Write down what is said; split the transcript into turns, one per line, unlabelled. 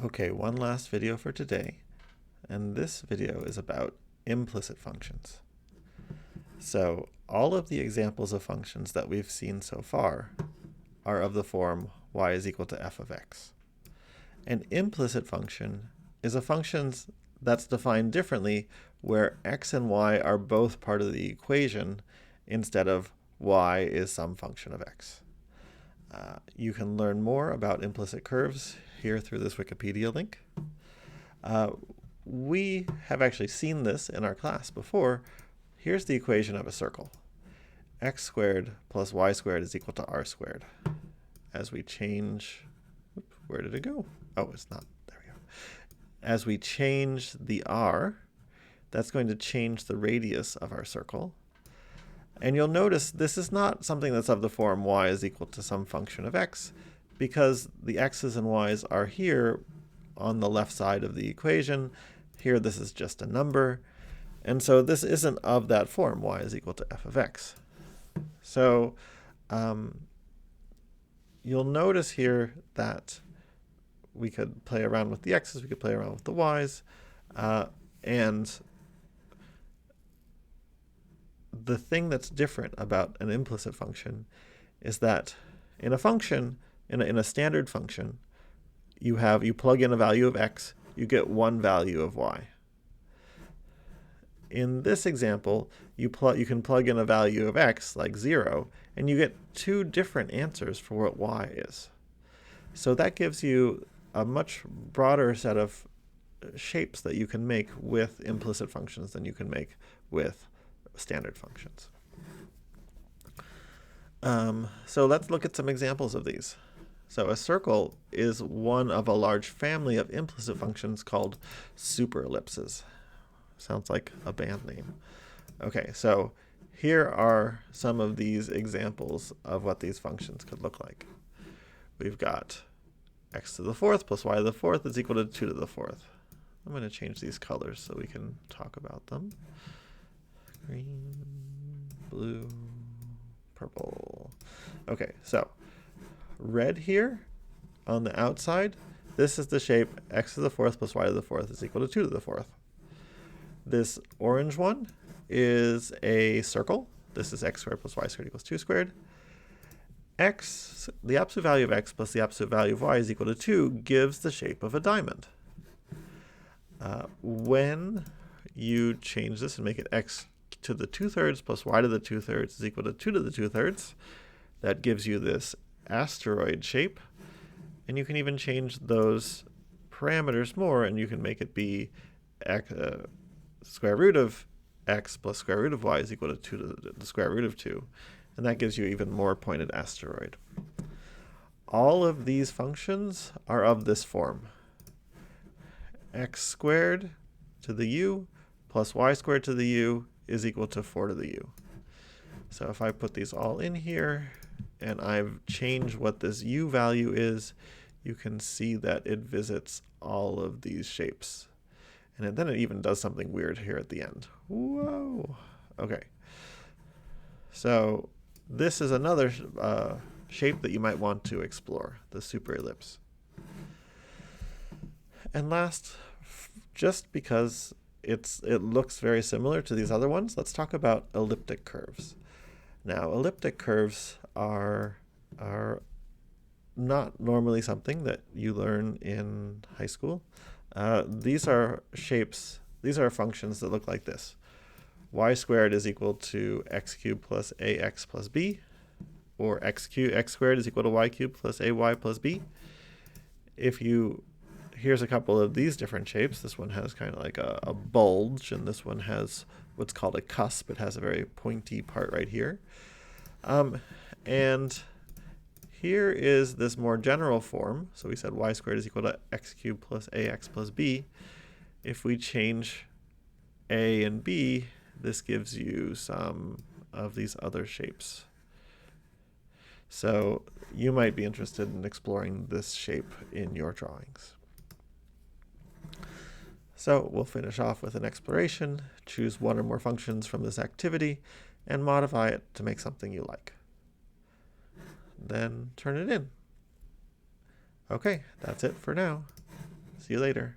Okay, one last video for today, and this video is about implicit functions. So all of the examples of functions that we've seen so far are of the form y is equal to f of x. An implicit function is a function that's defined differently where x and y are both part of the equation instead of y is some function of x. You can learn more about implicit curves here through this Wikipedia link. We have actually seen this in our class before. Here's the equation of a circle. X squared plus y squared is equal to r squared. As we change, where did it go? Oh, it's not. There we go. As we change the r, that's going to change the radius of our circle. And you'll notice this is not something that's of the form y is equal to some function of x, because the x's and y's are here on the left side of the equation. Here this is just a number. And so this isn't of that form, y is equal to f of x. So you'll notice here that we could play around with the x's, we could play around with the y's, and the thing that's different about an implicit function is that in a function, in a standard function, you plug in a value of x, you get one value of y. In this example, you can plug in a value of x, like 0, and you get two different answers for what y is. So that gives you a much broader set of shapes that you can make with implicit functions than you can make with standard functions. So let's look at some examples of these. So a circle is one of a large family of implicit functions called superellipses. Sounds like a band name. Okay, so here are some of these examples of what these functions could look like. We've got x to the fourth plus y to the fourth is equal to 2 to the fourth. I'm going to change these colors so we can talk about them. Green, blue, purple. Okay, so red here on the outside, this is the shape x to the fourth plus y to the fourth is equal to 2 to the fourth. This orange one is a circle. This is x squared plus y squared equals 2 squared. X, the absolute value of x plus the absolute value of y is equal to 2 gives the shape of a diamond. When you change this and make it x to the 2/3 plus y to the 2/3 is equal to 2 to the 2/3, that gives you this asteroid shape. And you can even change those parameters more, and you can make it be square root of x plus square root of y is equal to 2 to the square root of 2. And that gives you even more pointed asteroid. All of these functions are of this form. X squared to the u plus y squared to the u is equal to 4 to the u. So if I put these all in here and I've changed what this u value is, you can see that it visits all of these shapes. And then it even does something weird here at the end. Whoa. Okay. So this is another shape that you might want to explore, the superellipse. And last, just because it looks very similar to these other ones, let's talk about elliptic curves. Now, elliptic curves are not normally something that you learn in high school. These are shapes, these are functions that look like this. Y squared is equal to x cubed plus ax plus b, or x squared is equal to y cubed plus ay plus b. Here's a couple of these different shapes. This one has kind of like a bulge, and this one has what's called a cusp. It has a very pointy part right here. And here is this more general form. So we said y squared is equal to x cubed plus ax plus b. If we change a and b, this gives you some of these other shapes. So you might be interested in exploring this shape in your drawings. So we'll finish off with an exploration, choose one or more functions from this activity, and modify it to make something you like. Then turn it in. Okay, that's it for now. See you later.